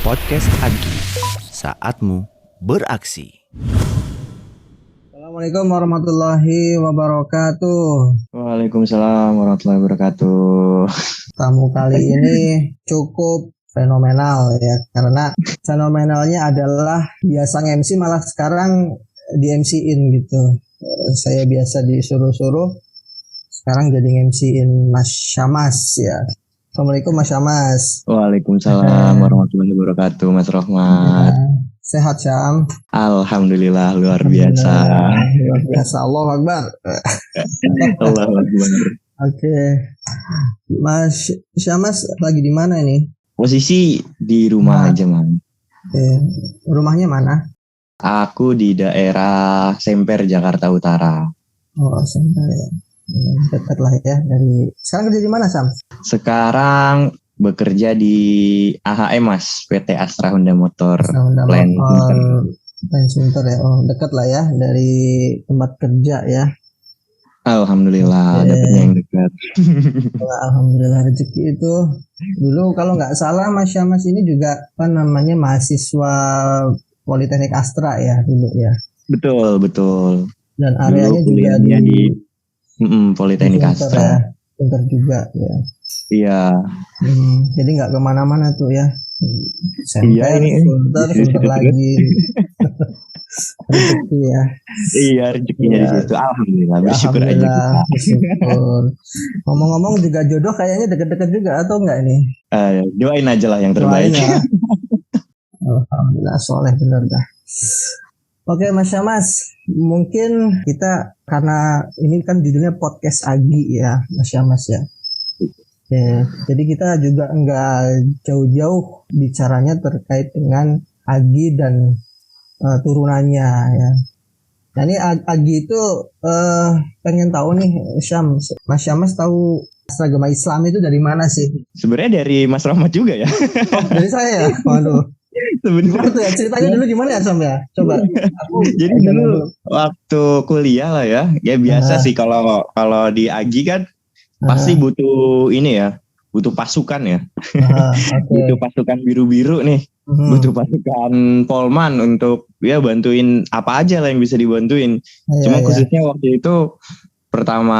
Podcast Agi, saatmu beraksi. Assalamualaikum warahmatullahi wabarakatuh. Waalaikumsalam warahmatullahi wabarakatuh. Tamu kali ini cukup fenomenal ya, karena fenomenalnya adalah biasa MC malah sekarang di MC-in gitu. Saya biasa disuruh-suruh, sekarang jadi MC-in Mas Syamas ya. Assalamualaikum Mas Syamas. Waalaikumsalam warahmatullahi wabarakatuh, Mas Rohmat. Sehat Syam? Alhamdulillah luar biasa. Luar biasa, Allahu Akbar. Allahu Akbar. Oke. Mas Syamas lagi di mana ini? Posisi di rumah aja, Man. Oke. Rumahnya mana? Aku di daerah Semper, Jakarta Utara. Oh, sebentar ya. Dekat lah ya dari. Sekarang kerja di mana, Sam? Sekarang bekerja di AHM, Mas, PT Astra Honda Motor. Honda Plan Center ya. Oh, dekat lah ya dari tempat kerja ya. Alhamdulillah, dapetnya yang dekat. Alhamdulillah, rezeki itu. Dulu kalau nggak salah Mas Syamas ini juga mahasiswa Politeknik Astra ya dulu ya. Betul. Dan areanya dulu juga di Politeknik Astra. Ya. Pintar juga ya. Iya. Jadi nggak kemana-mana tuh ya. Iya, ini filter lagi. Rezeki ya. Iya, rezekinya di situ. Alhamdulillah, bersyukur aja kita. Bersyukur. Ngomong-ngomong juga jodoh kayaknya deket-deket juga atau enggak nih? Doain aja lah yang terbaik. Ya. Alhamdulillah, soleh bener dah. Oke Mas Syamas, mungkin kita karena ini kan judulnya podcast Agi ya Mas Syamas ya. Oke, jadi kita juga enggak jauh-jauh bicaranya terkait dengan Agi dan turunannya ya. Nah ini Agi itu pengen tahu nih Mas Syamas tahu agama Islam itu dari mana sih? Sebenarnya dari Mas Rahmat juga ya. Oh, dari saya ya? Waduh. Sebenarnya tuh ya ceritanya dulu gimana ya Sam ya? Coba. Jadi dulu waktu kuliah lah ya. Ya biasa sih kalau di Agi kan pasti butuh ini ya. Butuh pasukan ya. Okay. Butuh pasukan biru-biru nih. Butuh pasukan Polman untuk ya bantuin apa aja lah yang bisa dibantuin. Cuma khususnya waktu itu pertama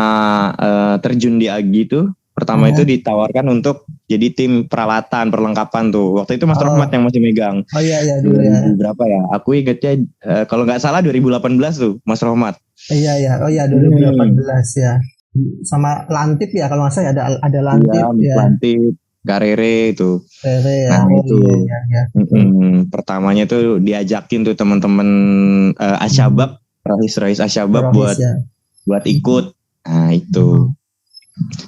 terjun di Agi itu pertama itu ditawarkan untuk jadi tim peralatan perlengkapan tuh. Waktu itu Mas Rohmat yang masih megang. Oh iya dulu ya. Berapa ya? Aku ingetnya kalau nggak salah 2018 tuh Mas Rohmat. Iya. Oh iya 2018 ya. Sama Lantip ya kalau nggak salah ada Lantip ya. Lantip, Karere itu. Ya. Nah itu. Iya. Pertamanya tuh diajakin tuh teman-teman Asyabab, Rais Asyabab buat ikut. Nah itu.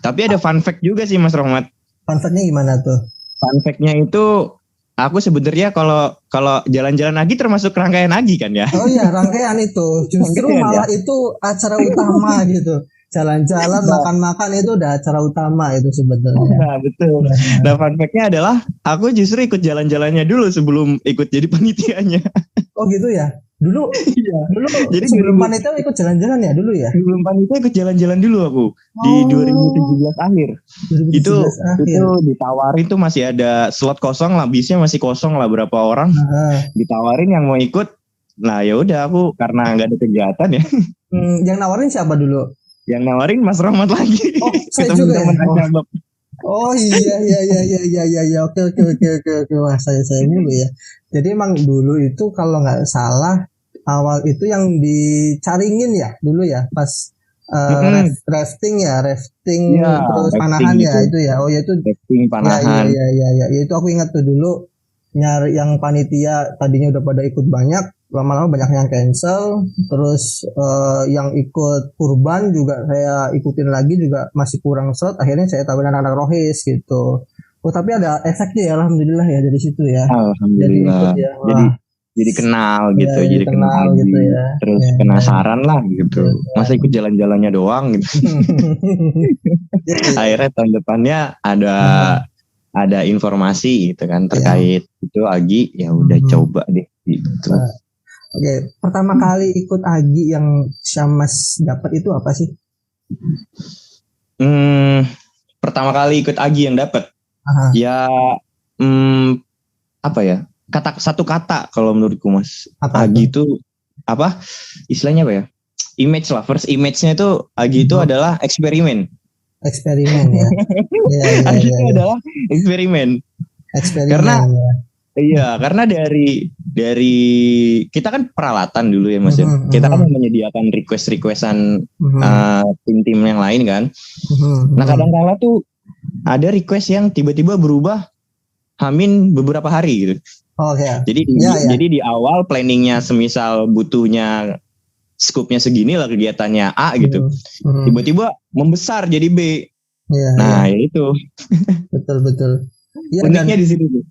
Tapi ada fun fact juga sih Mas Rohmat. Fun fact-nya gimana tuh? Fun fact-nya itu aku sebenarnya kalau jalan-jalan Agi termasuk rangkaian Agi kan ya. Oh iya rangkaian itu. Justru malah itu acara utama gitu. Jalan-jalan, makan-makan itu udah acara utama itu sebenarnya. Nah betul. Nah fun fact-nya adalah aku justru ikut jalan-jalannya dulu sebelum ikut jadi panitianya. Oh gitu ya? Dulu jadi sebelum panitia ikut jalan-jalan ya dulu ya? Sebelum panitia ikut jalan-jalan dulu aku di 2017 akhir. 2017 itu ditawarin tuh masih ada slot kosong lah, bisnya masih kosong lah berapa orang. Ditawarin yang mau ikut. Nah ya udah aku karena nggak ada kegiatan ya. Yang nawarin siapa dulu? Yang nawarin Mas Rahmat lagi. Oh saya juga ya? Oh iya. Oke. Wah saya dulu ya. Jadi emang dulu itu kalau nggak salah awal itu yang dicaringin ya dulu ya pas rafting terus panahan gitu. Ya itu ya. Oh ya itu rafting panahan. Ya itu aku ingat tuh dulu nyari yang panitia tadinya udah pada ikut banyak, lama-lama banyak yang cancel, terus yang ikut kurban juga saya ikutin lagi juga masih kurang slot, akhirnya saya tawarin anak-anak rohis gitu. Oh tapi ada efeknya ya alhamdulillah ya dari situ ya. Alhamdulillah. Jadi kenal gitu, jadi kenal gitu ya. Terus penasaran lah gitu. Masa ikut jalan-jalannya doang gitu. Akhirnya tahun depannya ada informasi gitu kan terkait itu Agi, ya udah coba deh gitu. Oke, pertama kali ikut Agi yang Syamas dapat itu apa sih? Pertama kali ikut Agi yang dapat. Ya apa ya? Satu kata kalau menurutku Mas. Apa Agi itu apa? Istilahnya apa ya? Image lah. First image-nya itu Agi itu adalah eksperimen. Eksperimen ya. Iya iya Agi iya. itu Ya. adalah eksperimen. Eksperimen. Karena ya. iya, karena dari kita kan peralatan dulu ya Mas ya. Kita kan menyediakan requestan tim-tim yang lain kan. Nah kadang-kala tuh ada request yang tiba-tiba berubah Hamin beberapa hari gitu. Oke. Jadi di awal planningnya semisal butuhnya skupnya segini lah kegiatannya A gitu. Tiba-tiba membesar jadi B. Ya, nah ya itu. Betul. Ya, uniknya di situ tuh.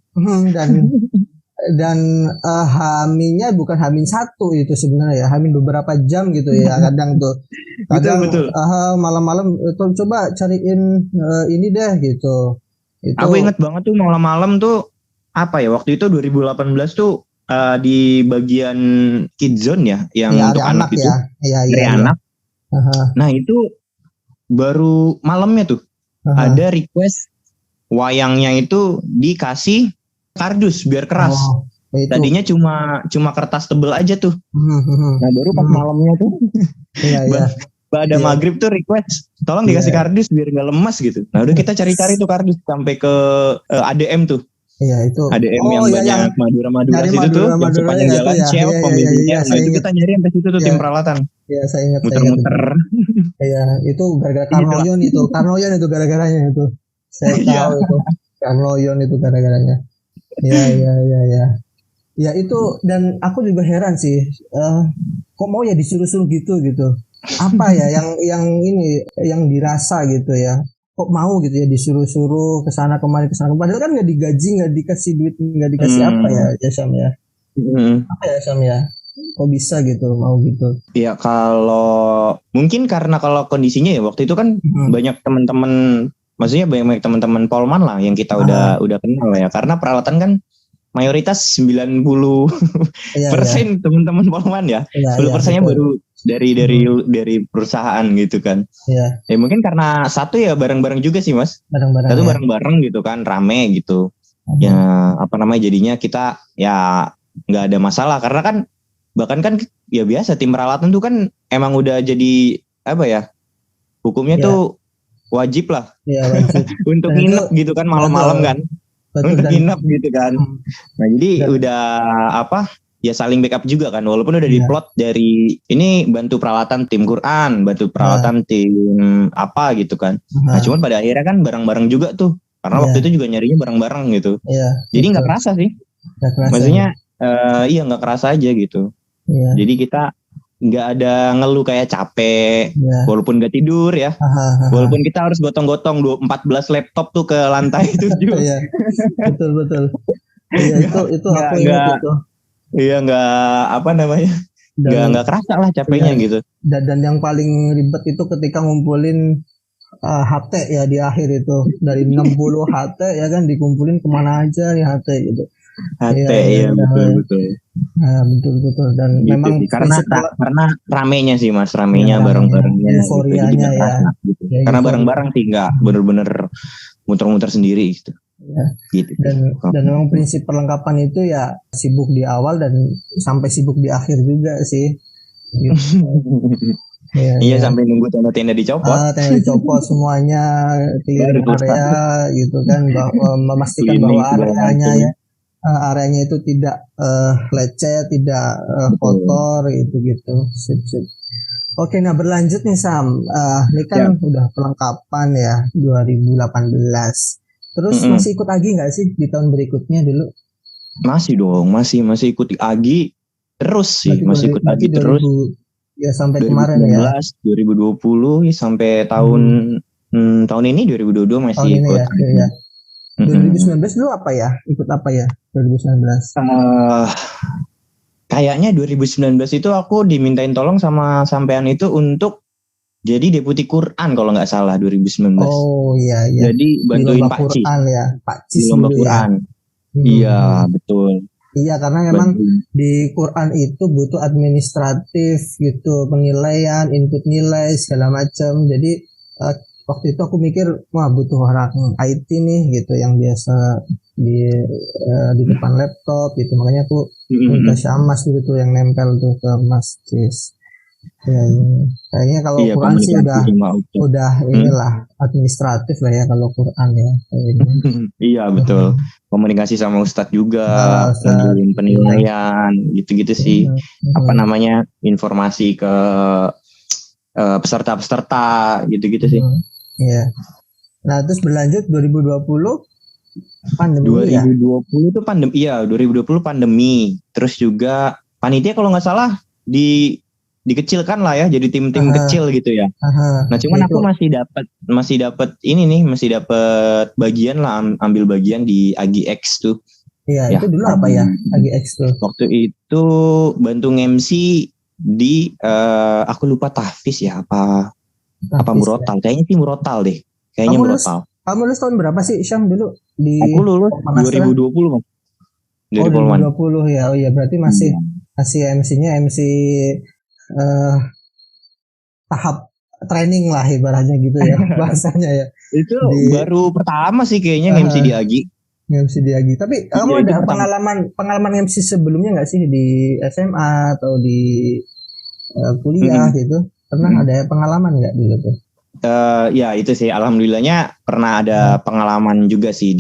Dan Haminnya bukan Hamin 1 itu sebenarnya ya, Hamin beberapa jam gitu ya kadang tuh. Kadang betul. Malam-malam itu coba cariin ini deh gitu. Itu. Aku inget banget tuh malam-malam tuh apa ya waktu itu 2018 tuh di bagian kids zone ya yang ya, untuk anak itu. Ya. Dari anak. Nah itu baru malamnya tuh ada request wayangnya itu dikasih kardus biar keras. Tadinya cuma kertas tebel aja tuh. Nah baru pas malamnya tuh pada maghrib tuh request tolong dikasih kardus biar nggak lemas gitu. Nah udah kita cari-cari tuh kardus sampai ke ADM tuh. Iya itu. ADM yang banyak Madura situ tuh yang sepanjang jalan Shell pembimbingnya. Nah itu kita nyari sampai situ tuh tim peralatan. Iya saya ingat. Muter-muter. Iya itu gara-gara Karnoyon itu. Karnoyon itu gara-garanya itu. Saya tahu itu. Karnoyon itu gara-garanya. Iya. Ya itu dan aku juga heran sih. Kok mau ya disuruh-suruh gitu. Apa ya yang ini yang dirasa gitu ya. Kok mau gitu ya disuruh-suruh kesana kemari. Padahal kan nggak digaji, nggak dikasih duit, nggak dikasih apa ya Syam ya. Apa ya Syam ya? Kok bisa gitu mau gitu? Ya kalau mungkin karena kalau kondisinya ya waktu itu kan banyak teman-teman, maksudnya banyak teman-teman Polman lah yang kita udah kenal ya. Karena peralatan kan mayoritas 90% teman-teman Polman ya. 10%-nya baru dari perusahaan gitu kan. Iya. Ya mungkin karena satu ya bareng-bareng juga sih Mas. Satu bareng-bareng gitu kan, rame gitu. Ya apa namanya jadinya kita ya nggak ada masalah karena kan bahkan kan ya biasa tim peralatan tuh kan emang udah jadi apa ya hukumnya tuh wajib lah untuk nginep gitu kan malam-malam kan. Untuk nginep gitu kan. Nah jadi udah apa ya saling backup juga kan walaupun udah diplot dari ini bantu peralatan tim Quran, bantu peralatan tim apa gitu kan. Nah cuman pada akhirnya kan bareng-bareng juga tuh karena waktu itu juga nyarinya bareng-bareng gitu. Jadi nggak kerasa sih. Maksudnya iya nggak kerasa aja gitu. Jadi kita nggak ada ngeluh kayak capek walaupun nggak tidur ya. Walaupun kita harus gotong-gotong 14 laptop tuh ke lantai 7. Betul. Iya itu aku ingat itu. Iya nggak apa namanya nggak kerasa lah capeknya gitu. Dan yang paling ribet itu ketika ngumpulin HT ya di akhir itu dari 60 HT ya kan dikumpulin kemana aja nih HT gitu. HT ya betul. Nah, betul dan gitu, memang karena ramenya sih Mas, ramenya bareng-barengnya euforianya gitu, ya. Gitu. Ya karena bareng-bareng sih nggak bener-bener muter-muter sendiri gitu. Ya. Gitu. Dan memang prinsip perlengkapan itu ya sibuk di awal dan sampai sibuk di akhir juga sih. Gitu. Iya sampai nunggu tenda-tenda dicopot. Tenda dicopot semuanya keliling area gitu kan, memastikan bahwa areanya itu tidak lecet, tidak kotor gitu. Sip. Oke, nah berlanjut nih Sam. Ini kan udah perlengkapan ya 2018. Terus masih ikut AGI nggak sih di tahun berikutnya dulu? Masih dong, masih ikut AGI terus sih, masih ikut AGI terus. Ya sampai 2019, kemarin ya. 2020 sampai tahun ini 2022 masih ikut. Ya. 2019 dulu apa ya? Ikut apa ya? 2019. Kayaknya 2019 itu aku dimintain tolong sama sampean itu untuk jadi deputi Quran kalau nggak salah 2019. Oh iya. Jadi bantuin Pak Cis. Pak Cis di lomba Quran. Iya betul. Iya karena memang di Quran itu butuh administratif gitu, penilaian, input nilai segala macam. Jadi waktu itu aku mikir wah butuh orang IT nih gitu yang biasa di depan laptop gitu, makanya aku minta Syamas gitu tuh yang nempel tuh ke Mas Cis. Ya, kayaknya kalau Iya, Quran sih komunikasi sama Ustadz. udah inilah administratif lah ya kalau Quran ya kayaknya. Iya betul, komunikasi sama Ustadz juga, Ustaz, nunjukin penilaian, gitu-gitu sih. Apa namanya, informasi ke peserta-peserta, gitu-gitu sih. Iya. Nah terus berlanjut 2020 pandemi 2020 itu pandemi, iya 2020 pandemi. Terus juga panitia kalau nggak salah dikecilkan lah ya, jadi tim-tim kecil gitu ya. Nah cuman aku masih dapat ini nih, masih dapat bagian lah, ambil bagian di AGX tuh. Iya ya, itu dulu apa ya AGX tuh? Waktu itu bantu MC di aku lupa tahfiz ya apa murotal ya? Kayaknya sih murotal deh, kayaknya murotal. Kamu lulus tahun berapa sih Syam dulu di aku lulus 2020 Mas. 2020 ya. Oh iya berarti masih MC-nya MC tahap training lah ibaratnya gitu ya bahasanya ya. Itu baru pertama sih kayaknya MC di AGI. MC di AGI. Tapi kamu ada pengalaman MC sebelumnya nggak sih di SMA atau di kuliah gitu? Pernah ada pengalaman nggak dulu tuh? Ya itu sih, alhamdulillahnya pernah ada pengalaman juga sih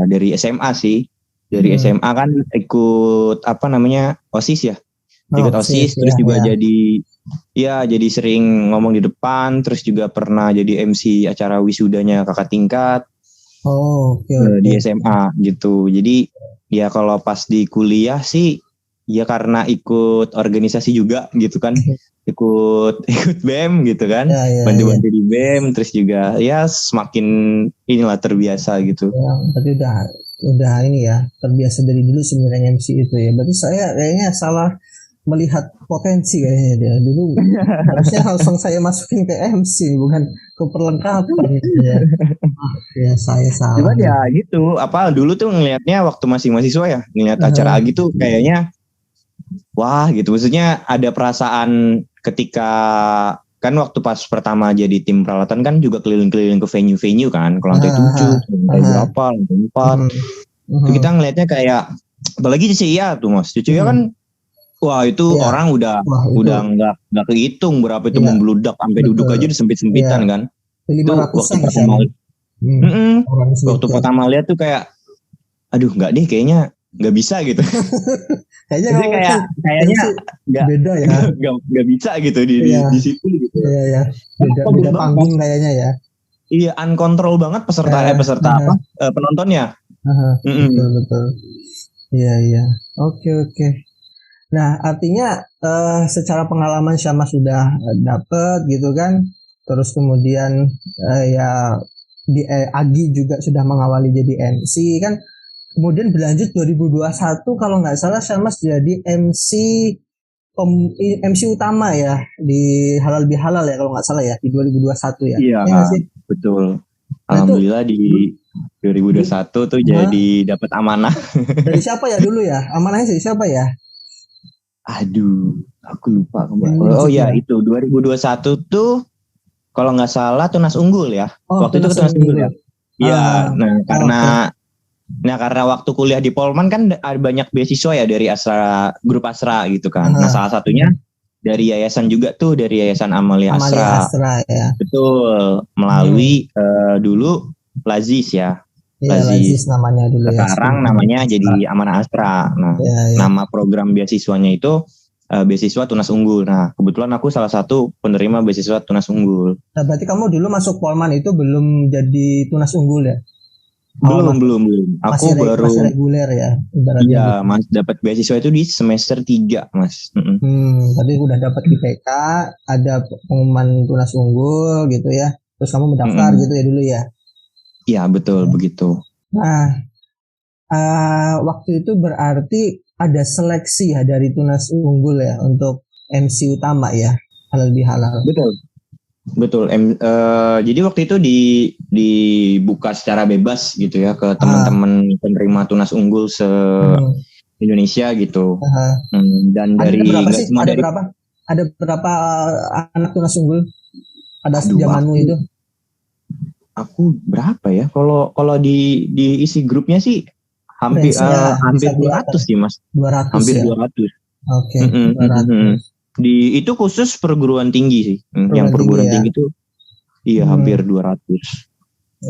dari SMA sih. Dari SMA kan ikut apa namanya OSIS ya. Ikut OSIS terus juga jadi sering ngomong di depan, terus juga pernah jadi MC acara wisudanya kakak tingkat. Di SMA gitu. Jadi ya kalau pas di kuliah sih ya karena ikut organisasi juga gitu kan. ikut BEM gitu kan, bantu-bantu di BEM, terus juga ya semakin inilah terbiasa gitu. Ya, berarti udah ini ya, terbiasa dari dulu sebenarnya MC itu ya. Berarti saya kayaknya salah melihat potensi kayaknya dia. Dulu harusnya langsung saya masukin ke MC bukan ke perlengkapan ya. Ya saya salah. Cuman ya gitu, dulu tuh ngelihatnya waktu masih mahasiswa ya, ngelihat acara AGI tuh kayaknya wah gitu, maksudnya ada perasaan ketika kan waktu pas pertama jadi tim peralatan kan juga keliling-keliling ke venue-venue kan, ke lantai 7, lantai berapa, lantai 4. Kita ngelihatnya kayak apalagi CCIA tuh Mas, CCIA kan wah itu orang udah nggak kehitung berapa itu membludak sampai duduk aja disempit-sempitan kan. Itu waktu pertama lihat tuh kayak aduh nggak deh, kayaknya nggak bisa gitu. kayaknya nggak beda ya, nggak bisa gitu di situ gitu. Iya beda panggung kayaknya ya. Iya, uncontrol banget peserta penontonnya. Betul. Iya. Oke. Nah artinya secara pengalaman Syama sudah dapet gitu kan, terus kemudian ya di AGI juga sudah mengawali jadi MC kan. Kemudian berlanjut 2021 kalau nggak salah Syamas jadi MC utama ya di Halal Bihalal ya kalau nggak salah ya di 2021 ya. Iya betul. Alhamdulillah di 2021 tuh jadi dapat amanah. Dari siapa ya dulu ya? Amanahnya dari siapa ya? Aduh, aku lupa. Itu 2021 tuh kalau nggak salah Tunas Unggul ya. Waktu itu Tunas Unggul ya. Iya, karena waktu kuliah di Polman kan ada banyak beasiswa ya dari grup Asra gitu kan. Nah salah satunya dari yayasan juga tuh, dari Yayasan Amalia Asra ya. Betul, melalui dulu Lazis ya. Lazis namanya dulu ya. Sekarang namanya jadi Amanah Asra. Nah nama program beasiswanya itu beasiswa Tunas Unggul. Nah kebetulan aku salah satu penerima beasiswa Tunas Unggul. Nah berarti kamu dulu masuk Polman itu belum jadi Tunas Unggul ya? Belum. Aku baru masih reguler ya. Iya, Mas dapat beasiswa itu di semester 3, Mas. Tadi udah dapat IPK, ada pengumuman Tunas Unggul gitu ya. Terus kamu mendaftar gitu ya dulu ya. Iya, betul begitu. Nah, waktu itu berarti ada seleksi ya dari Tunas Unggul ya untuk MC utama ya, Halal Bihalal. Betul. Jadi waktu itu dibuka secara bebas gitu ya ke teman-teman penerima Tunas Unggul se-Indonesia gitu. Dan dari ada berapa anak Tunas Unggul pada zamanmu itu? Aku berapa ya? Kalau di isi grupnya sih hampir Range-nya hampir bisa 200 sih Mas. 200 Hampir ya. 200. Oke, Mm-mm, mm-mm. 200. Itu khusus perguruan tinggi sih. Yang Perguruan tinggi perguruan ya. tinggi itu iya hampir 200.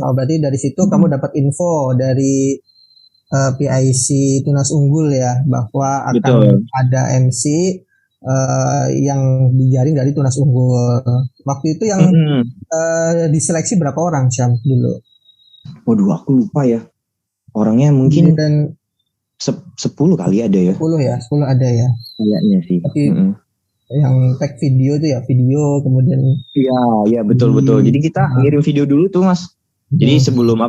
Oh, berarti dari situ kamu dapat info dari PIC Tunas Unggul ya, bahwa akan Betul. ada MC yang dijaring dari Tunas Unggul. Waktu itu yang Mm-mm. diseleksi berapa orang Syam dulu? Waduh, aku lupa ya. Orangnya mungkin Dan 10 kali ada ya. 10 ya, 10 ada ya. Kayaknya sih. Tapi Mm-mm. yang tag video itu ya video, kemudian Iya, betul. Jadi kita ngirim video dulu tuh Mas. Jadi sebelum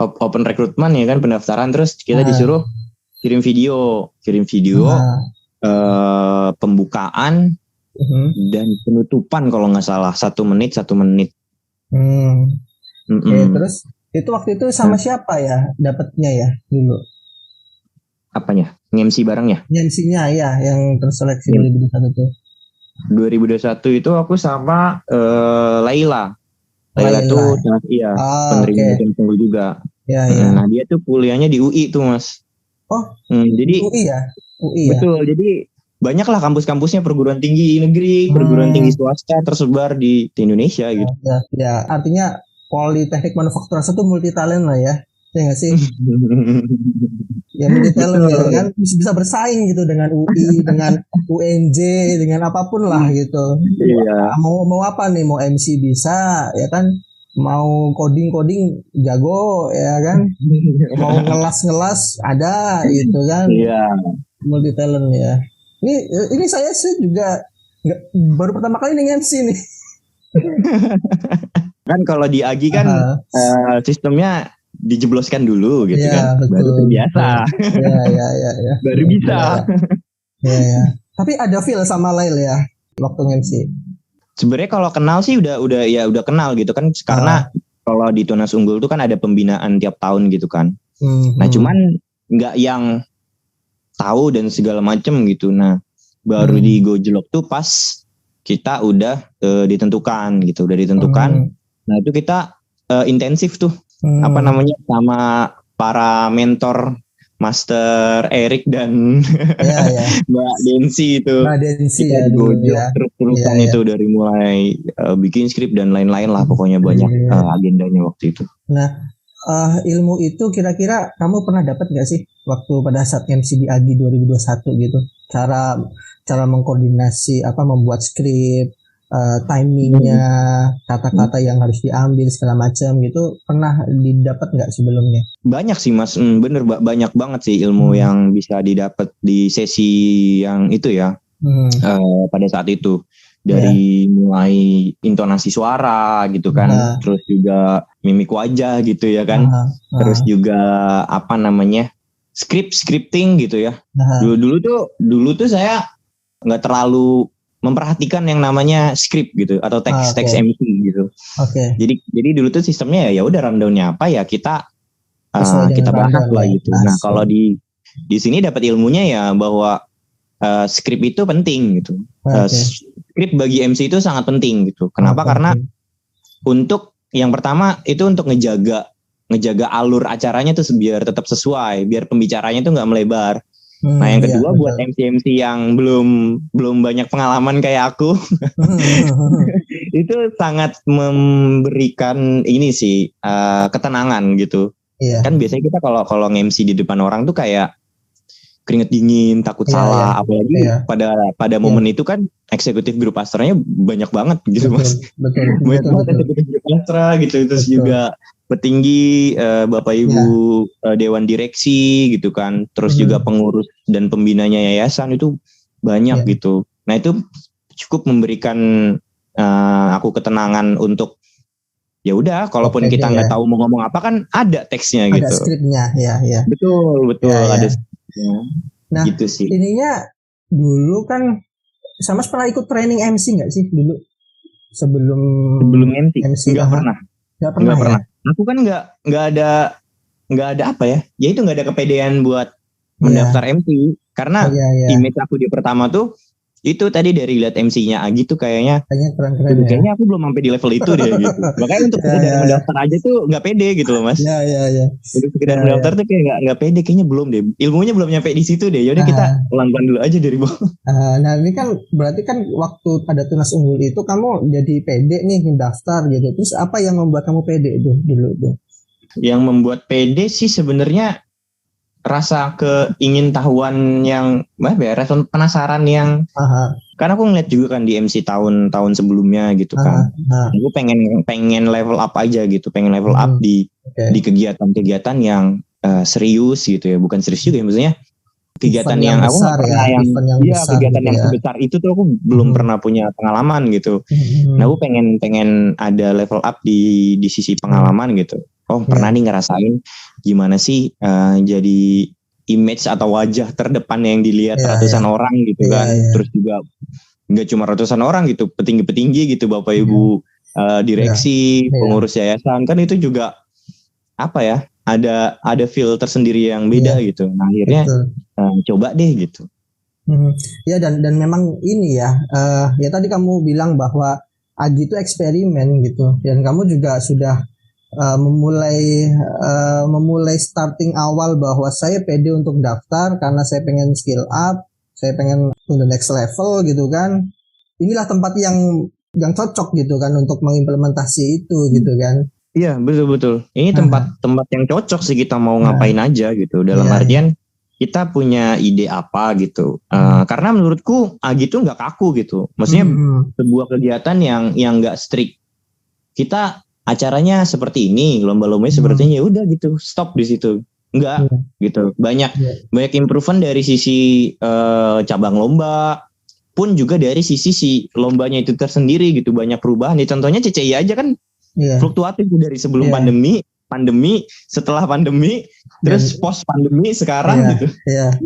open recruitment ya kan, pendaftaran, terus kita disuruh kirim video pembukaan dan penutupan kalau nggak salah 1 menit. Oke, terus itu waktu itu sama siapa ya dapatnya ya dulu? Apanya? MC barengnya? MC-nya ya, yang terseleksi 2021 tuh. 2021 itu aku sama Laila. Laila tuh iya penerima Unggul juga. Ya. Nah dia tuh kuliahnya di UI tuh Mas. Oh, jadi UI ya? UI betul, ya? jadi banyaklah kampus-kampusnya perguruan tinggi negeri, perguruan tinggi swasta tersebar di Indonesia gitu. Ya, artinya Politeknik Manufaktur itu multi talent lah ya. Ya nggak sih? Ya multi talent ya kan, bisa bersaing gitu dengan UI, dengan UNJ, dengan apapun lah gitu. Iya. Mau apa nih? Mau MC bisa, ya kan? Mau coding jago, ya kan? Mau ngelas ada gitu kan? Iya. Multi talent ya. Ini saya sih juga baru pertama kali nih MC nih. Kan kalau di Agi kan sistemnya dijebloskan dulu gitu ya, kan, betul, baru terbiasa. Ya. Baru bisa. Ya. Tapi ada feel sama Lail ya waktu MC. Sebenarnya kalau kenal sih udah kenal gitu kan, karena kalau di Tunas Unggul tuh kan ada pembinaan tiap tahun gitu kan. Nah cuman nggak yang tahu dan segala macem gitu. Nah baru di Gojlok tuh pas kita udah ditentukan. Nah itu kita intensif tuh sama para mentor Master Erik dan Mbak Densi itu. Mbak Densi kita ya dulu ya. Terus-terusan itu dari mulai bikin skrip dan lain-lain lah, pokoknya banyak agendanya waktu itu. Nah ilmu itu kira-kira kamu pernah dapat nggak sih waktu pada saat MC di Agi 2021 gitu? Cara mengkoordinasi membuat skrip, timingnya, kata-kata yang harus diambil segala macam gitu, pernah didapat nggak sebelumnya? Banyak sih Mas, bener banyak banget sih ilmu yang bisa didapat di sesi yang itu ya. Pada saat itu dari mulai intonasi suara gitu kan, terus juga mimik wajah gitu ya kan, terus juga scripting gitu ya. Dulu tuh saya nggak terlalu memperhatikan yang namanya skrip gitu atau teks MC gitu. Jadi dulu tuh sistemnya ya udah rundownnya apa ya kita bahas lah gitu. Nah kalau di sini dapat ilmunya ya bahwa skrip itu penting gitu. Skrip bagi MC itu sangat penting gitu. Kenapa? Karena untuk yang pertama itu untuk ngejaga alur acaranya tuh biar tetap sesuai, biar pembicaranya tuh nggak melebar. Nah yang kedua buat MC yang belum banyak pengalaman kayak aku itu sangat memberikan ini sih ketenangan gitu. Kan biasanya kita kalau nge-MC di depan orang tuh kayak keringet dingin, takut salah, apalagi pada momen itu kan eksekutif grup astranya banyak banget gitu Mas. Banyak banget eksekutif grup astra gitu, terus juga petinggi Bapak Ibu Dewan Direksi gitu kan, terus juga pengurus dan pembinanya yayasan itu banyak gitu. Nah itu cukup memberikan aku ketenangan untuk ya udah, kalaupun kita nggak tahu mau ngomong apa kan ada teksnya gitu. Ada skripnya ya. Betul ada skripnya. Nah gitu sih. Ininya dulu kan sama pernah ikut training MC nggak sih dulu sebelum MC? Nggak pernah. Ya? Aku kan nggak ada apa ya? Ya itu nggak ada kepedean buat mendaftar MC karena image aku di pertama tuh itu tadi dari lihat MC-nya Agi tuh kayaknya keren-keren ya. kayaknya aku belum sampai di level itu deh gitu. Makanya untuk sekedar mendaftar aja tuh nggak pede gitu loh Mas. Ya. Untuk sekedar mendaftar tuh kayak nggak pede, kayaknya belum deh. Ilmunya belum nyampe di situ deh. Yaudah kita pelan-pelan dulu aja dari bawah. Nah ini kan berarti kan waktu ada Tunas Unggul itu kamu jadi pede nih mendaftar gitu. Terus apa yang membuat kamu pede itu dulu tuh? Yang membuat pede sih sebenarnya rasa keingintahuan yang rasa penasaran yang karena aku ngeliat juga kan di MC tahun-tahun sebelumnya gitu kan. Aku pengen level up aja gitu, pengen level up di kegiatan-kegiatan yang serius gitu ya, bukan serius juga ya, maksudnya kegiatan yang aku nggak pernah yang kegiatan gitu yang sebesar itu tuh aku belum pernah punya pengalaman gitu. Nah aku pengen ada level up di sisi pengalaman gitu. Pernah nih ngerasain gimana sih jadi image atau wajah terdepan yang dilihat ratusan orang gitu kan. Terus juga nggak cuma ratusan orang gitu, petinggi-petinggi gitu, Bapak Ibu direksi, pengurus yayasan kan itu juga apa ya? Ada feel tersendiri yang beda gitu. Nah akhirnya coba deh gitu. Ya dan memang ini ya tadi kamu bilang bahwa Agi itu eksperimen gitu, dan kamu juga sudah memulai starting awal bahwa saya pede untuk daftar karena saya pengen skill up, saya pengen to the next level gitu kan. Inilah tempat yang cocok gitu kan untuk mengimplementasi itu gitu kan. Iya betul. Ini tempat yang cocok sih kita mau ngapain aja gitu. Dalam artian kita punya ide apa gitu. Karena menurutku Agi itu nggak kaku gitu. Maksudnya sebuah kegiatan yang nggak strict. Kita acaranya seperti ini, lomba-lombanya seperti ini, ya udah gitu, stop di situ. Enggak gitu. Banyak improvement dari sisi cabang lomba pun juga dari sisi si lombanya itu tersendiri gitu, banyak perubahan. Ya contohnya CCI aja kan fluktuatif dari sebelum pandemi, setelah pandemi, terus post pandemi sekarang gitu.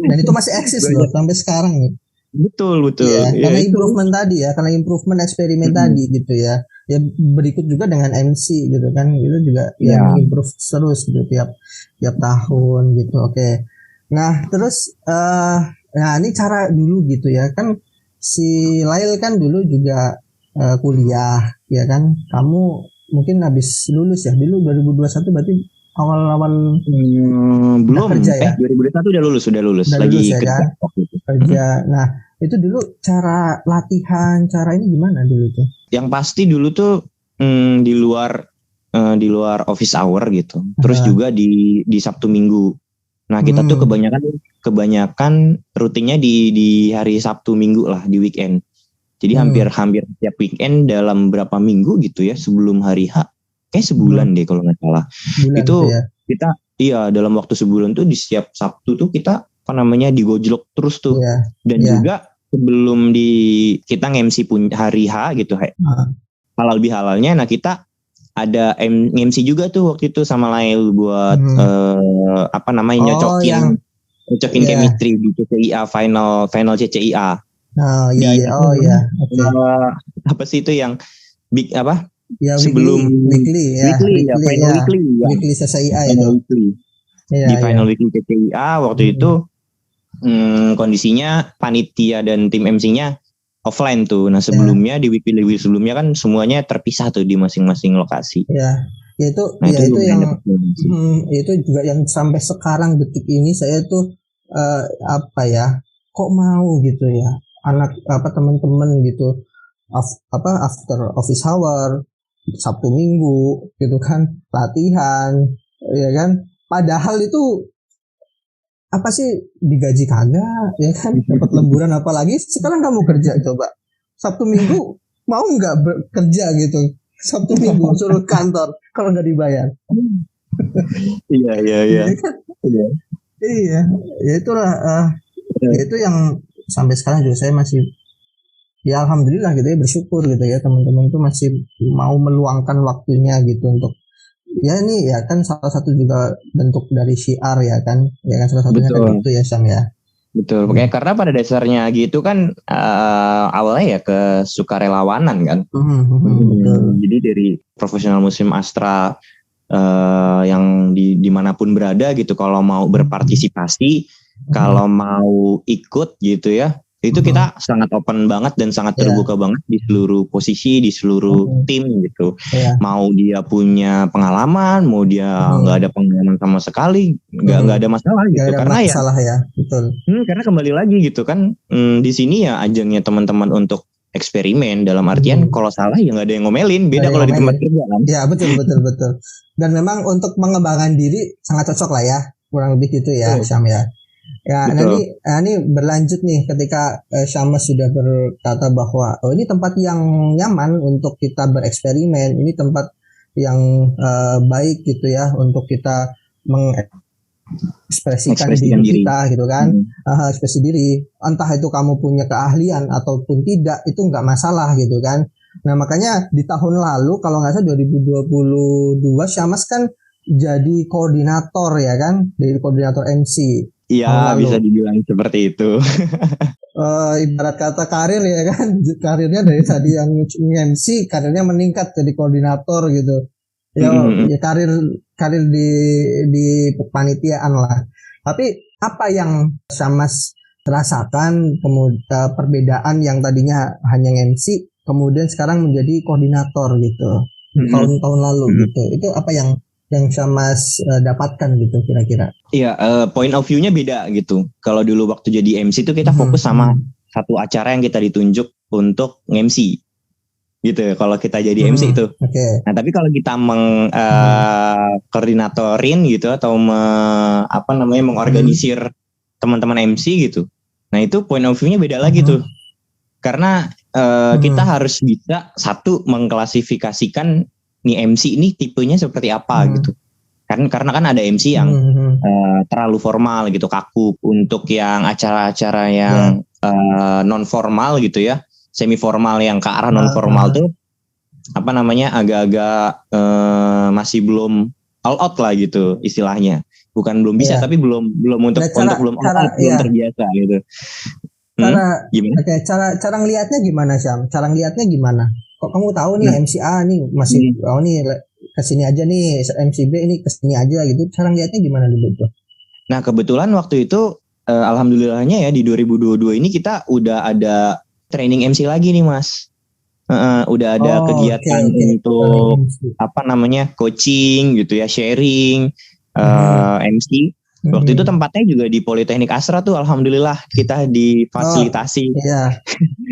Dan itu masih eksis loh sampai sekarang nih. Betul. Karena improvement tadi ya, karena improvement eksperimen tadi gitu ya. Ya berikut juga dengan MC gitu kan, itu juga improve terus gitu tiap tahun gitu. Oke. Nah terus ini cara dulu gitu ya kan, si Lail kan dulu juga kuliah ya kan. Kamu mungkin habis lulus ya, dulu 2021 berarti awal-awal belum kerja ya. 2021 udah lulus lagi ya, kerja kan? Kerja. Nah itu dulu cara latihan, cara ini gimana dulu tuh? Yang pasti dulu tuh di luar office hour gitu. Terus juga di Sabtu Minggu. Nah kita tuh kebanyakan rutinnya di hari Sabtu Minggu lah, di weekend. Jadi hampir setiap weekend dalam berapa minggu gitu ya sebelum hari H, kayak sebulan deh kalau nggak salah. Itu ya? Kita dalam waktu sebulan tuh di setiap Sabtu tuh kita digojlok terus tuh. Dan juga sebelum kita nge-MC pun hari H gitu, halal bihalalnya. Nah kita ada MC juga tuh waktu itu sama Lail buat nyocokin chemistry di CCIA final CCIA. Apa sih itu yang big apa? Ya, sebelum weekly CCIA itu. Di final weekly CCIA waktu itu kondisinya panitia dan tim MC-nya offline tuh. Nah sebelumnya di weekly sebelumnya kan semuanya terpisah tuh di masing-masing lokasi. Itu juga yang sampai sekarang detik ini saya tuh kok mau gitu ya teman-teman gitu after office hour Sabtu Minggu gitu kan latihan ya kan, padahal itu apa sih digaji kagak ya kan, dapat lemburan, apalagi sekarang kamu kerja, coba Sabtu Minggu mau nggak bekerja gitu, Sabtu Minggu suruh kantor kalau nggak dibayar. Iya. Ya itulah itu yang sampai sekarang juga saya masih ya alhamdulillah gitu ya, bersyukur gitu ya teman-teman tuh masih mau meluangkan waktunya gitu untuk ya ini ya kan salah satu juga bentuk dari syiar ya kan salah satunya kan itu ya Sam ya. Betul, karena pada dasarnya gitu kan awalnya ya ke sukarelawanan kan. Jadi dari profesional Muslim Astra yang dimanapun berada gitu, kalau mau berpartisipasi, kalau mau ikut gitu ya, Itu kita sangat open banget dan sangat terbuka banget di seluruh posisi, di seluruh tim gitu. Mau dia punya pengalaman, mau dia nggak ada pengalaman sama sekali, nggak ada masalah gitu. Karena masalah ya, betul. Karena kembali lagi gitu kan, di sini ya ajangnya teman-teman untuk eksperimen, dalam artian kalau salah ya nggak ada yang ngomelin. Beda kalau di tempat kerja kan. Ya betul. Dan memang untuk mengembangkan diri sangat cocok lah ya, kurang lebih gitu ya, Syam ya. Ya, ini berlanjut nih ketika Syama sudah berkata bahwa ini tempat yang nyaman untuk kita bereksperimen, ini tempat yang baik gitu ya untuk kita mengekspresikan diri kita gitu kan, ekspresi diri. Entah itu kamu punya keahlian ataupun tidak, itu nggak masalah gitu kan. Nah makanya di tahun lalu kalau nggak salah 2022 Syamas kan jadi koordinator ya kan, dari koordinator MC. Iya, bisa dibilang seperti itu. Ibarat kata karir ya kan, karirnya dari tadi yang MC, karirnya meningkat jadi koordinator gitu. Ya karir di kepanitiaan lah. Tapi apa yang Syamas rasakan kemudian perbedaan yang tadinya hanya MC kemudian sekarang menjadi koordinator gitu tahun-tahun lalu gitu, itu apa yang Syamas dapatkan gitu kira-kira? Iya, point of view-nya beda gitu. Kalau dulu waktu jadi MC itu kita fokus sama satu acara yang kita ditunjuk untuk MC gitu. Kalau kita jadi MC itu. Nah tapi kalau kita koordinatorin gitu atau mengorganisir teman-teman MC gitu. Nah itu point of view-nya beda lagi tuh. Karena kita harus bisa satu mengklasifikasikan nih MC ini tipenya seperti apa gitu. Karena kan ada MC yang terlalu formal gitu, kaku. Untuk yang acara-acara yang non formal gitu ya, semi formal yang ke arah non formal tuh agak-agak masih belum all out lah gitu istilahnya. Bukan belum bisa tapi belum untuk belum terbiasa gitu. Cara ngelihatnya gimana Syam? Cara ngelihatnya gimana? Kok kamu tahu nih MC A nih masih nih kesini aja nih, MC B ini kesini aja gitu. Cara ngelihatnya gimana dulu tuh? Nah kebetulan waktu itu alhamdulillahnya ya di 2022 ini kita udah ada training MC lagi nih Mas. Udah ada kegiatan untuk coaching gitu ya, sharing MC. Waktu itu tempatnya juga di Politeknik Astra tuh, alhamdulillah kita difasilitasi.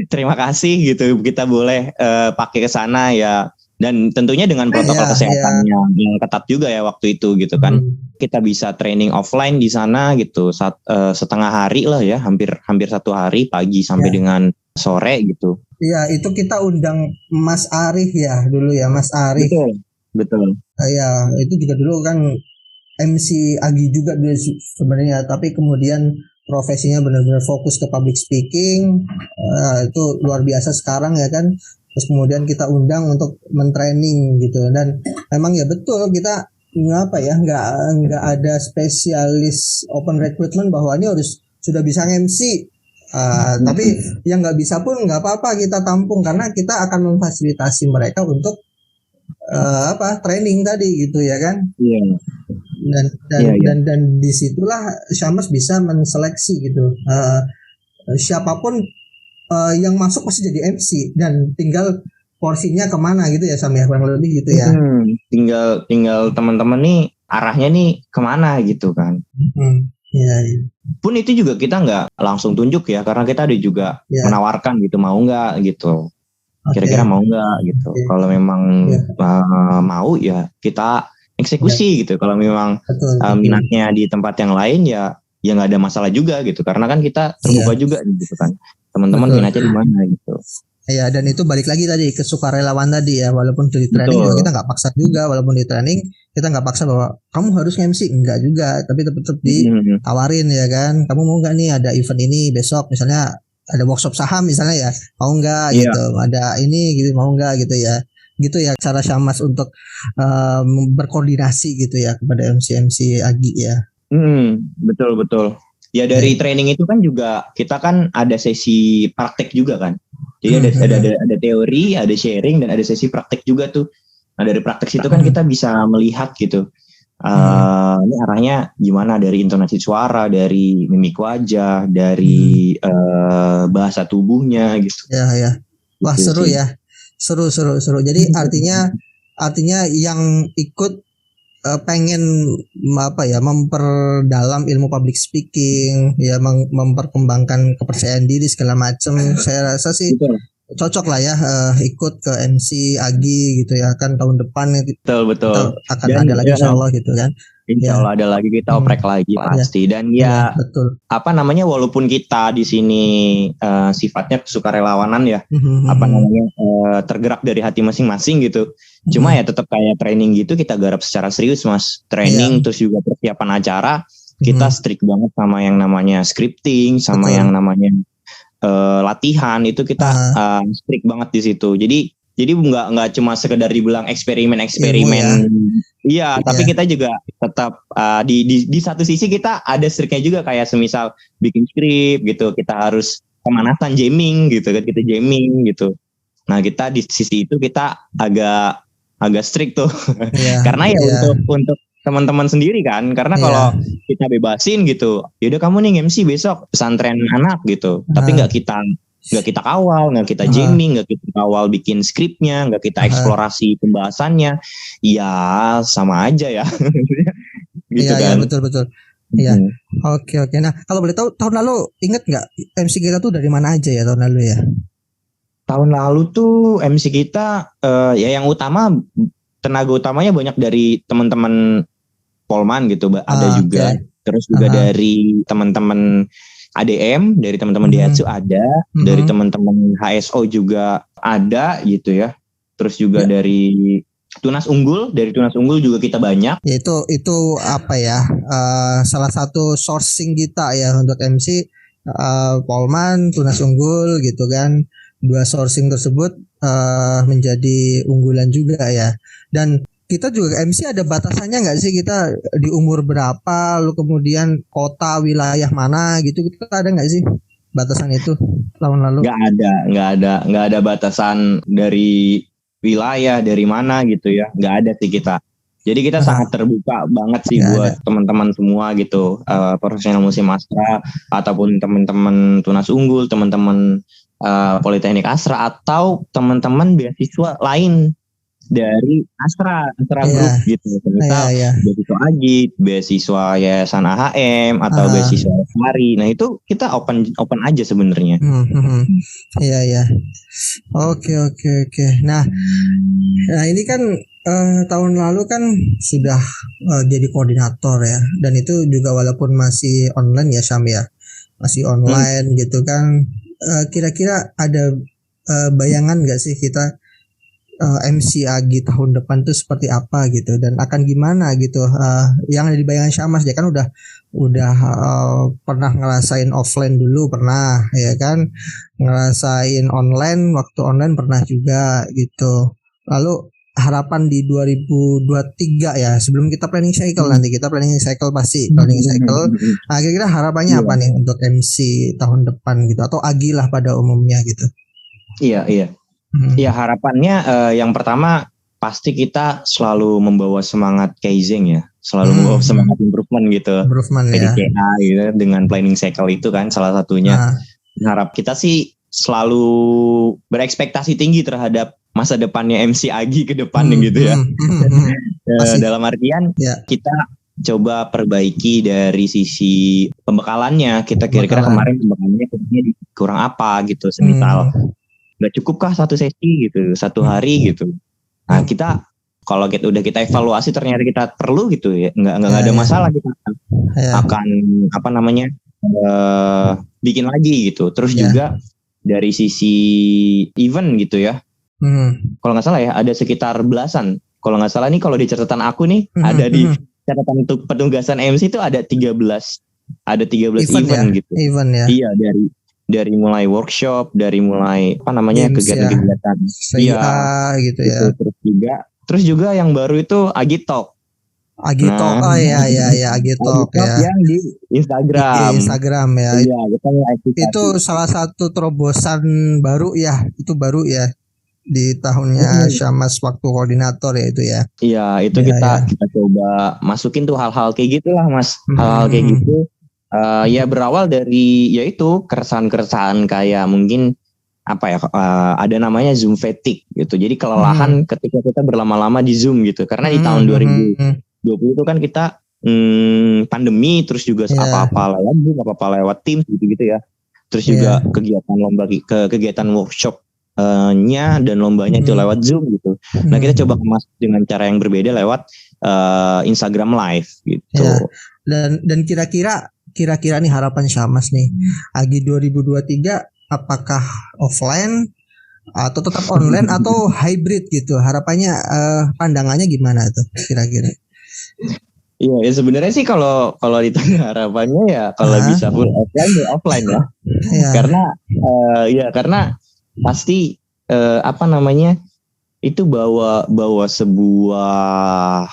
Terima kasih gitu, kita boleh pakai ke sana ya, dan tentunya dengan protokol kesehatan yang ketat juga ya waktu itu gitu kan. Kita bisa training offline di sana gitu, setengah hari lah ya, hampir 1 hari pagi sampai dengan sore gitu. Iya, itu kita undang Mas Arif ya dulu ya, Mas Arif. Betul. Ya, itu juga dulu kan MC Agi juga dulu sebenarnya, tapi kemudian profesinya benar-benar fokus ke public speaking. Itu luar biasa sekarang ya kan. Terus kemudian kita undang untuk mentraining gitu, dan memang ya betul kita nggak ada spesialis open recruitment bahwa ini harus sudah bisa MC. Tapi yang nggak bisa pun nggak apa-apa, kita tampung karena kita akan memfasilitasi mereka untuk training tadi gitu ya kan. Dan disitulah Syamas bisa menseleksi gitu siapapun yang masuk pasti jadi MC, dan tinggal porsinya kemana gitu ya Sam ya, kurang lebih gitu ya. Tinggal teman-teman nih arahnya nih kemana gitu kan. Pun itu juga kita nggak langsung tunjuk ya, karena kita ada juga menawarkan gitu, mau nggak gitu, kira-kira mau nggak gitu. Kalau memang mau ya kita eksekusi gitu. Kalau memang minatnya di tempat yang lain ya nggak ada masalah juga gitu, karena kan kita terbuka juga gitu kan, teman-teman minatnya di mana gitu. Ya, dan itu balik lagi tadi ke sukarelawan tadi ya, walaupun di training juga kita nggak paksa juga, walaupun di training kita nggak paksa bahwa kamu harus MC, enggak juga, tapi tetap ditawarin ya kan, kamu mau nggak nih ada event ini besok misalnya, ada workshop saham misalnya ya, mau nggak gitu, ada ini gitu, mau nggak gitu ya cara Syamas untuk berkoordinasi gitu ya kepada MC Agi ya. Betul ya. Dari training itu kan juga kita kan ada sesi praktek juga kan, jadi ada teori, ada sharing, dan ada sesi praktek juga tuh. Nah dari praktek itu kan kita bisa melihat gitu Ini arahnya gimana, dari intonasi suara, dari mimik wajah, dari bahasa tubuhnya gitu. Ya. Wah, Gitu seru sih. ya. Seru. Jadi artinya yang ikut pengen memperdalam ilmu public speaking, ya memperkembangkan kepercayaan diri segala macam. Saya rasa sih Betul. cocok lah ya ikut ke MC Agi gitu ya, kan tahun depan Betul. kita akan Dan ada lagi insya Allah gitu kan. insya Ya. Allah ada lagi, kita oprek lagi pasti. Dan Ya, betul. walaupun kita di sini sifatnya sukarelawanan ya, tergerak dari hati masing-masing gitu. Cuma ya tetap kayak training gitu, kita garap secara serius Mas. Training terus juga persiapan acara, kita strict banget sama yang namanya scripting, sama yang namanya latihan, itu kita strict banget di situ. Jadi nggak cuma sekedar dibilang eksperimen. Iya, tapi kita juga tetap di satu sisi kita ada striknya juga, kayak semisal bikin skrip gitu, kita harus pemanasan jamming gitu kan, kita jamming gitu. Nah, kita di sisi itu kita agak strict tuh. Karena untuk teman-teman sendiri kan, karena kalau kita bebasin gitu, yaudah kamu nih MC besok pesantren anak gitu, tapi nggak kita kawal, nggak kita jamming, nggak kita kawal bikin skripnya, nggak kita eksplorasi pembahasannya, ya sama aja ya. Gitu kan. Iya, betul. Iya. Oke. Nah, kalau boleh tahu tahun lalu inget nggak MC kita tuh dari mana aja ya tahun lalu ya? Tahun lalu tuh MC kita ya yang utama, tenaga utamanya banyak dari teman-teman Polman gitu, ada juga. Terus juga dari teman-teman ADM, dari teman-teman Daihatsu ada, dari teman-teman HSO juga ada gitu ya. Terus juga dari Tunas Unggul juga kita banyak. Ya, itu apa ya? Salah satu sourcing kita ya untuk MC, Polman, Tunas Unggul gitu kan. Dua sourcing tersebut menjadi unggulan juga ya. Dan kita juga MC ada batasannya nggak sih, kita di umur berapa, lu kemudian kota wilayah mana gitu, kita ada nggak sih batasan itu tahun lalu? Nggak ada batasan dari wilayah dari mana gitu ya, nggak ada sih kita. Jadi kita sangat terbuka banget sih buat teman-teman semua gitu, profesional musim Astra ataupun teman-teman Tunas Unggul, teman-teman Politeknik Astra, atau teman-teman beasiswa lain dari Astra Group gitu. Misal beasiswa Agit, beasiswa Yayasan AHM atau beasiswa Sari. Nah, itu kita open aja sebenarnya. Iya. Oke. Nah, ini kan tahun lalu kan sudah jadi koordinator ya, dan itu juga walaupun masih online ya Syam ya, masih online gitu kan. Kira-kira ada bayangan nggak sih kita MC Agi tahun depan tuh seperti apa gitu, dan akan gimana gitu? Yang ada di bayangan Syamas, dia kan udah pernah ngerasain offline dulu, pernah ya kan, ngerasain online, waktu online pernah juga gitu. Lalu harapan di 2023 ya, sebelum kita planning cycle, nanti kita planning cycle pasti planning cycle. Nah, kira-kira harapannya apa nih untuk MC tahun depan gitu, atau Agi lah pada umumnya gitu? Iya. Ya, harapannya yang pertama pasti kita selalu membawa semangat Kaizen ya, selalu membawa semangat improvement gitu, PDCA gitu, dengan planning cycle itu kan salah satunya. Harap kita sih selalu berekspektasi tinggi terhadap masa depannya MC Agi ke depan gitu ya. Dalam artian kita coba perbaiki dari sisi pembekalannya, kita kira-kira kemarin pembekalannya kurang apa gitu, semisal nggak cukupkah satu sesi gitu, satu hari gitu. Nah, kita kalau udah kita evaluasi ternyata kita perlu gitu ya, nggak ada masalah, kita akan bikin lagi gitu. Terus juga dari sisi event gitu ya, kalau nggak salah ya ada sekitar belasan. Kalau nggak salah nih, kalau di catatan aku nih ada di catatan untuk penugasan MC itu ada 13 event gitu. Event ya. Iya, dari mulai workshop, dari mulai kegiatan-kegiatan gitu ya. Terus juga yang baru itu Agi Talk. Agi Talk, Agi Talk ya. Yang di Instagram. Ya. Iya, kita itu salah satu terobosan baru ya, itu baru ya. di tahunnya Syamas waktu koordinator ya itu ya. Iya, itu kita coba masukin tuh hal-hal kayak gitulah Mas. Hal-hal kayak gitu. Ya berawal dari yaitu keresahan-keresahan kayak mungkin ada namanya Zoom fatigue gitu. Jadi kelelahan ketika kita berlama-lama di Zoom gitu. Karena di tahun 2020 itu kan kita pandemi, terus juga apa-apa lewat Zoom, apa-apa lewat Teams gitu-gitu ya. Terus juga kegiatan workshop nya dan lombanya itu lewat Zoom gitu. Nah, kita coba kemas dengan cara yang berbeda lewat Instagram Live gitu. Ya. Dan kira-kira nih harapan Syamas nih, Agi 2023 apakah offline atau tetap online atau hybrid gitu? Harapannya pandangannya gimana tuh kira-kira? Iya, ya sebenarnya sih kalau ditanya harapannya ya kalau bisa full offline ya. Karena pasti itu bawa sebuah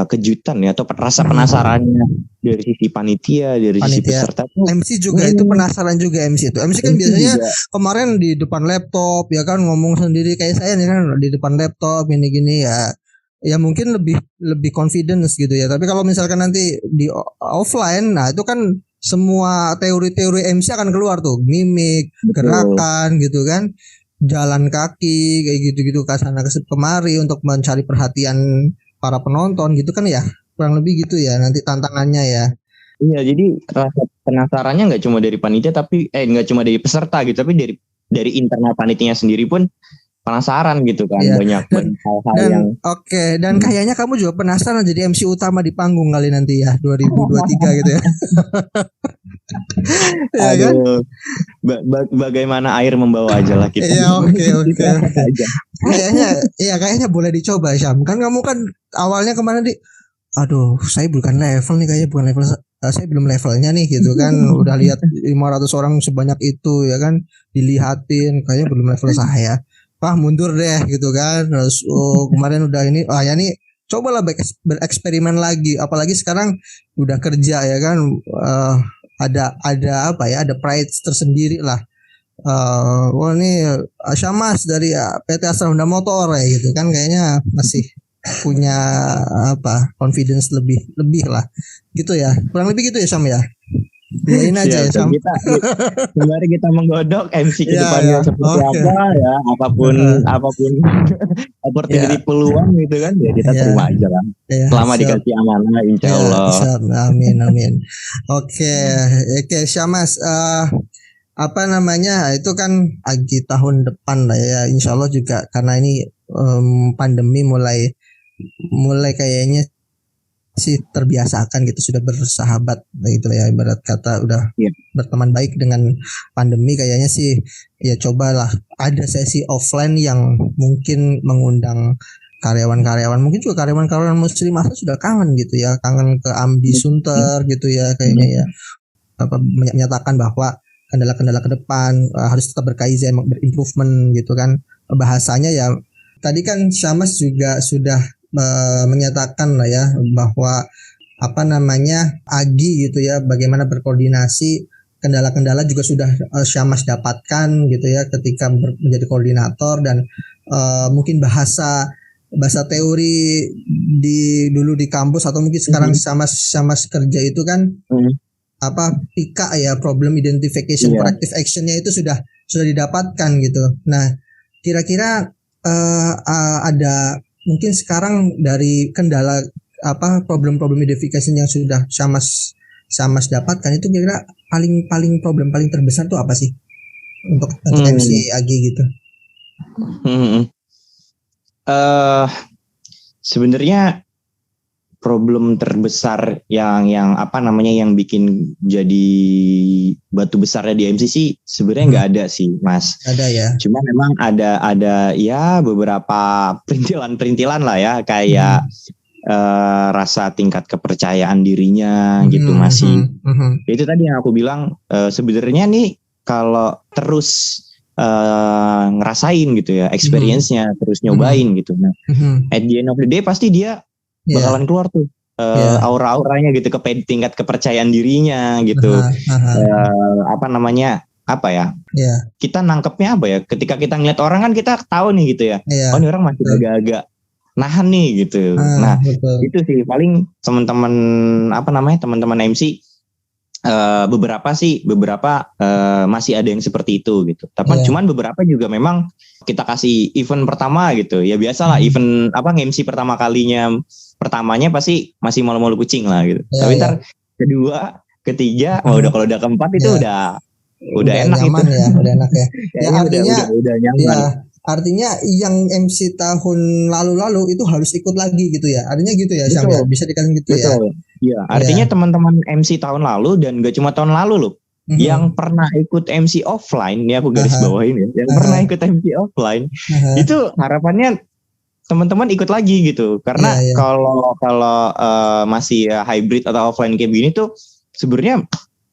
kejutan ya atau rasa penasarannya dari sisi panitia, dari sisi peserta. MC juga itu penasaran juga MC itu. MC kan biasanya juga kemarin di depan laptop ya kan ngomong sendiri kayak saya nih kan di depan laptop gini-gini ya. Ya mungkin lebih confidence gitu ya. Tapi kalau misalkan nanti di offline, nah itu kan semua teori-teori MC akan keluar tuh, mimik, gerakan gitu kan, jalan kaki kayak gitu-gitu ke sana kemari untuk mencari perhatian para penonton gitu kan ya, kurang lebih gitu ya nanti tantangannya ya. Iya, jadi rasa penasarannya nggak cuma dari panitia tapi nggak cuma dari peserta gitu, tapi dari internal panitianya sendiri pun penasaran gitu kan, banyak hal-hal yang dan kayaknya kamu juga penasaran jadi MC utama di panggung kali nanti ya 2023 gitu ya. Ya kan? Bagaimana air membawa aja lah kita. Iya, oke. Kayaknya boleh dicoba Syam. Kan kamu kan awalnya kemana saya bukan level nih, kayaknya bukan level saya belum levelnya nih gitu kan. Udah lihat 500 orang sebanyak itu ya kan, dilihatin kayaknya belum level saya. Mundur deh gitu kan. Terus kemarin udah ini nih cobalah bereksperimen lagi, apalagi sekarang udah kerja ya kan. Ada pride tersendiri lah. Ini Syamas dari PT Astra Honda Motor ya gitu kan, kayaknya masih punya confidence lebih lah gitu ya, kurang lebih gitu ya Syam ya. Iyain aja ya Syam. Kemarin kita menggodok MC ke depannya seperti apa ya, apapun opportunity peluang gitu kan ya kita terima aja lah. Selama dikasih amanah insya Allah. Amin. Oke Syamas, itu kan Agi tahun depan lah ya, insya Allah juga karena ini pandemi mulai kayaknya sih terbiasakan gitu, sudah bersahabat gitu ya, ibarat kata udah berteman baik dengan pandemi. Kayaknya sih ya cobalah ada sesi offline yang mungkin mengundang karyawan-karyawan, mungkin juga karyawan-karyawan muslim masa sudah kangen gitu ya, kangen ke Amdi Sunter gitu ya kayaknya ya, menyatakan bahwa kendala-kendala ke depan harus tetap berkaizen, berimprovement gitu kan bahasanya ya. Tadi kan Syamas juga sudah menyatakan lah ya bahwa Agi gitu ya, bagaimana berkoordinasi, kendala-kendala juga sudah Syamas dapatkan gitu ya ketika menjadi koordinator, dan mungkin bahasa teori dulu di kampus atau mungkin sekarang Syamas kerja itu kan PIKA ya, problem identification corrective actionnya itu sudah didapatkan gitu. Nah kira-kira ada mungkin sekarang dari kendala problem identification yang sudah Syamas dapatkan itu kira-kira paling problem paling terbesar tuh apa sih untuk MC Agi gitu? Sebenarnya problem terbesar yang bikin jadi batu besarnya di MC sih sebenarnya nggak ada sih Mas. Ada ya. Cuma memang ada ya beberapa perintilan lah ya, kayak rasa tingkat kepercayaan dirinya gitu masih. Itu tadi yang aku bilang, sebenarnya nih kalau terus ngerasain gitu ya, experience-nya terus nyobain gitu. Nah, at the end of the day pasti dia bakalan keluar tuh aura-auranya gitu, tingkat kepercayaan dirinya gitu. Iya. kita nangkepnya apa ya? Ketika kita ngeliat orang kan kita tahu nih gitu ya. Iya. Oh, ini orang masih agak-agak nahan nih gitu. Nah, betul. itu sih paling teman-teman teman-teman MC beberapa masih ada yang seperti itu gitu. Tapi cuman beberapa juga memang kita kasih event pertama gitu. Ya biasalah event MC pertamanya pasti masih malu-malu kucing lah gitu. Tapi ntar kedua, ketiga, kalau udah keempat itu udah enak nyaman gitu. Ya, udah enak ya. Ya artinya udah nyaman. Ya, artinya yang MC tahun lalu-lalu itu harus ikut lagi gitu ya. Artinya gitu ya, Syam ya. Bisa dikatakan gitu ya. Iya, artinya teman-teman MC tahun lalu dan gak cuma tahun lalu loh. Yang pernah ikut MC offline, ini aku garis bawahin ya. Yang pernah ikut MC offline, itu harapannya teman-teman ikut lagi gitu. Karena kalau masih hybrid atau offline kayak gini tuh sebenarnya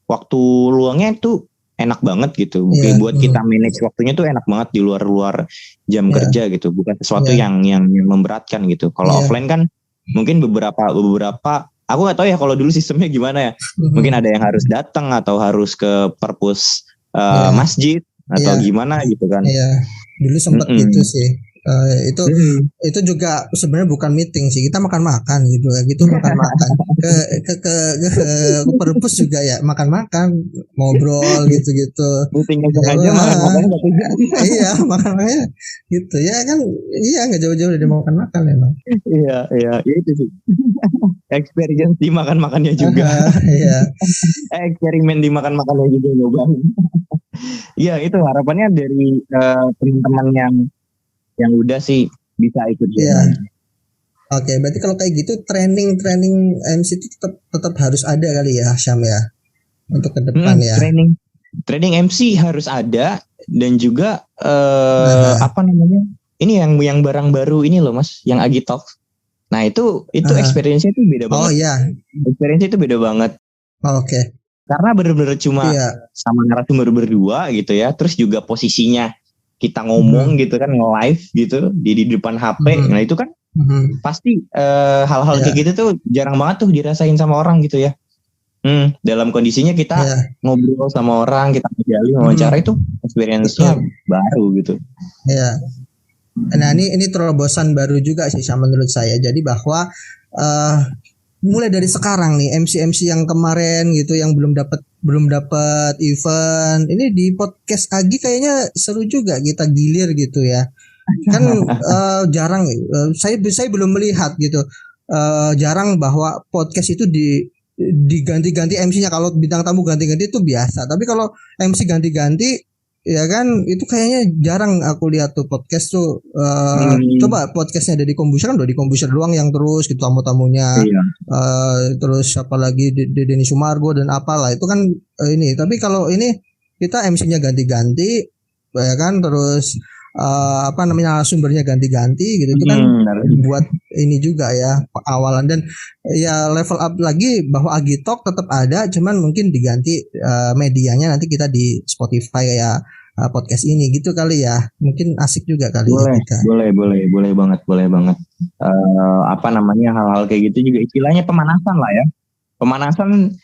waktu luangnya tuh enak banget gitu. Buat kita manage waktunya tuh enak banget di luar jam kerja gitu. Bukan sesuatu yang memberatkan gitu. Kalau offline kan mungkin beberapa aku nggak tahu ya kalau dulu sistemnya gimana ya. Mungkin ada yang harus datang atau harus ke perpus masjid atau gimana gitu kan. Iya. Dulu sempat gitu sih. Itu juga sebenarnya bukan meeting sih, kita makan-makan gitu makan ke perpus juga ya, makan-makan ngobrol gitu meeting aja makan iya makannya gitu ya kan, nggak jauh-jauh dari makan-makan memang. Iya itu sih experience di makan-makannya juga. Iya. Eksperimen di makan-makannya juga nyobain. Iya, itu harapannya dari teman-teman yang udah sih bisa ikut ya. Oke, berarti kalau kayak gitu training MC itu tetap harus ada kali ya, Syam ya, untuk ke depan ya. Training MC harus ada, dan juga ini yang barang baru ini loh Mas, yang Agitalk. Nah itu experience-nya itu beda banget. Oh iya. Experience itu beda banget. Oke. Karena bener-bener cuma sama narasumber berdua gitu ya, terus juga posisinya kita ngomong gitu kan, nge-live gitu di depan HP. Nah itu kan pasti hal-hal kayak gitu tuh jarang banget tuh dirasain sama orang gitu ya. Dalam kondisinya kita ngobrol sama orang, kita wawancara itu experience-nya baru gitu. Iya. Nah ini terobosan baru juga sih menurut saya. Jadi bahwa mulai dari sekarang nih MC yang kemarin gitu yang belum dapat event, ini di podcast Agi kayaknya seru juga kita gilir gitu ya. Kan jarang saya belum melihat gitu. Jarang bahwa podcast itu diganti-ganti MC-nya. Kalau bintang tamu ganti-ganti itu biasa, tapi kalau MC ganti-ganti ya kan itu kayaknya jarang aku lihat tuh podcast tuh. Coba podcastnya Deddy Corbuzier kan udah di Corbuzier doang yang terus gitu tamu-tamunya. Terus siapa lagi Denny Sumargo dan apalah itu kan ini. Tapi kalau ini kita MC-nya ganti-ganti ya kan, terus sumbernya ganti-ganti gitu. Itu kan buat ini juga ya awalan, dan ya level up lagi bahwa Agitalk tetap ada, cuman mungkin diganti medianya nanti kita di Spotify kayak podcast ini gitu kali ya. Mungkin asik juga kali boleh, ya. Boleh banget. Hal-hal kayak gitu juga istilahnya pemanasan lah ya. Pemanasan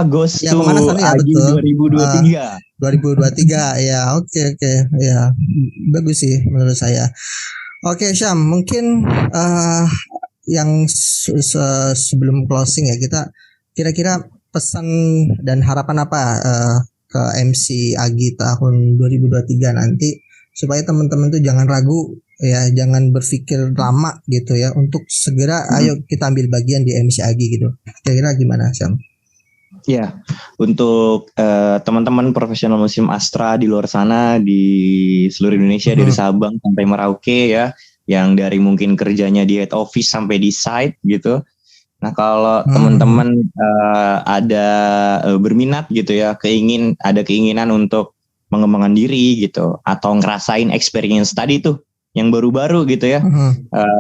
Ghost to Agi 2023. 2023 ya. Oke. Ya, bagus sih menurut saya. Oke, Syam, mungkin yang sebelum closing ya, kita kira-kira pesan dan harapan apa ke MC Agi tahun 2023 nanti, supaya teman-teman tuh jangan ragu ya, jangan berpikir lama gitu ya, untuk segera ayo kita ambil bagian di MC Agi gitu. Kira-kira gimana, Syam? Ya, untuk teman-teman profesional museum Astra di luar sana, di seluruh Indonesia, dari Sabang sampai Merauke ya, yang dari mungkin kerjanya di head office sampai di site gitu. Nah kalau teman-teman ada berminat gitu ya, ada keinginan untuk mengembangkan diri gitu, atau ngerasain experience tadi tuh yang baru-baru gitu ya,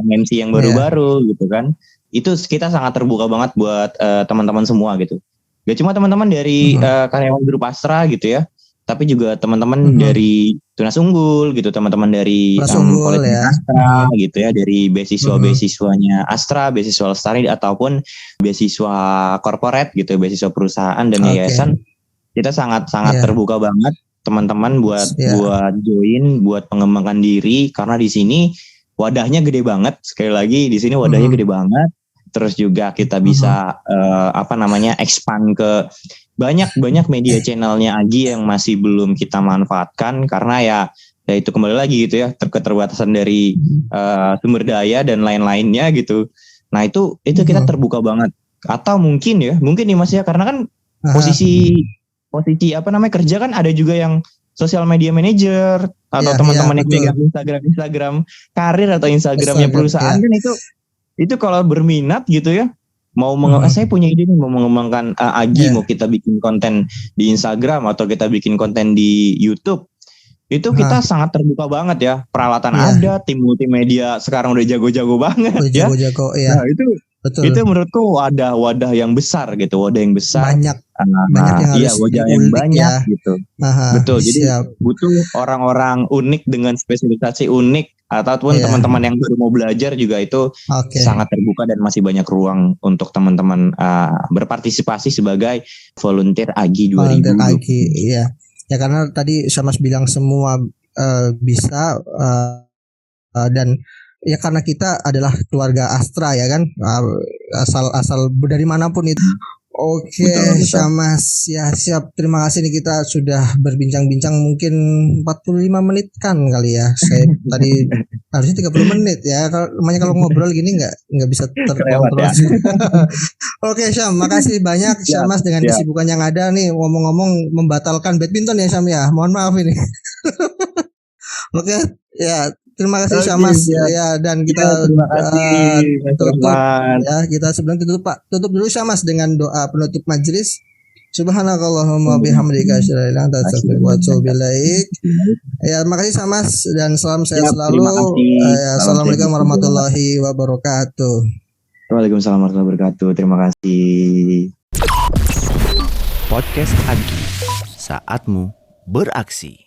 MC yang baru-baru gitu kan, itu kita sangat terbuka banget buat teman-teman semua gitu. Gak cuma teman-teman dari karyawan grup Astra gitu ya, tapi juga teman-teman dari Tunas Unggul gitu, teman-teman dari Politeknik Astra gitu ya, dari beasiswa-beasiswanya Astra, beasiswa Lestari ataupun beasiswa corporate gitu, beasiswa perusahaan dan yayasan. Kita sangat terbuka banget. teman-teman buat Ya. buat join, buat mengembangkan diri karena di sini wadahnya gede banget. Sekali lagi di sini wadahnya gede banget. Terus juga kita bisa expand ke banyak media channelnya Agi yang masih belum kita manfaatkan karena ya itu kembali lagi gitu ya keterbatasan dari sumber daya dan lain-lainnya gitu. Nah itu kita terbuka banget. Atau mungkin nih Mas ya karena kan posisi kerja kan ada juga yang social media manager atau teman-teman yang pegang Instagram karir atau Instagramnya perusahaan kan itu kalau berminat gitu ya mau saya punya ide nih mau mengembangkan Agi mau kita bikin konten di Instagram atau kita bikin konten di YouTube itu kita sangat terbuka banget ya peralatan ada tim multimedia sekarang udah jago-jago banget jago-jago, Nah itu menurutku wadah yang besar gitu wadah yang besar banyak yang harus wadah yang banyak gitu betul jadi siap. butuh orang-orang unik dengan spesialisasi unik ataupun teman-teman yang baru mau belajar juga itu sangat terbuka dan masih banyak ruang untuk teman-teman berpartisipasi sebagai volunteer Agi 2020. Agi, iya. Ya karena tadi Syamas bilang semua bisa dan ya karena kita adalah keluarga Astra ya kan asal dari manapun itu. Oke, Syamas ya siap. Terima kasih nih kita sudah berbincang-bincang mungkin 45 menit kan kali ya. Saya tadi harusnya 30 menit ya. Kalau ngobrol gini nggak bisa terkontrol. Ya. Oke, Syam, makasih banyak Syamas dengan kesibukan yang ada nih. Ngomong-ngomong membatalkan badminton ya Syam ya. Mohon maaf ini. Oke, ya. Terima kasih Syamas ya dan kita tutup ya kita sebelum tutup dulu Syamas dengan doa penutup majelis. Subhanakallahumma bihamdika asyhadu an la ilaha illa anta astaghfiruka wa atubu ilaik. Ya, makasih Syamas dan salam sehat selalu. Assalamualaikum warahmatullahi wabarakatuh. Waalaikumsalam warahmatullahi wabarakatuh. Terima kasih. Podcast Agi, saatmu beraksi.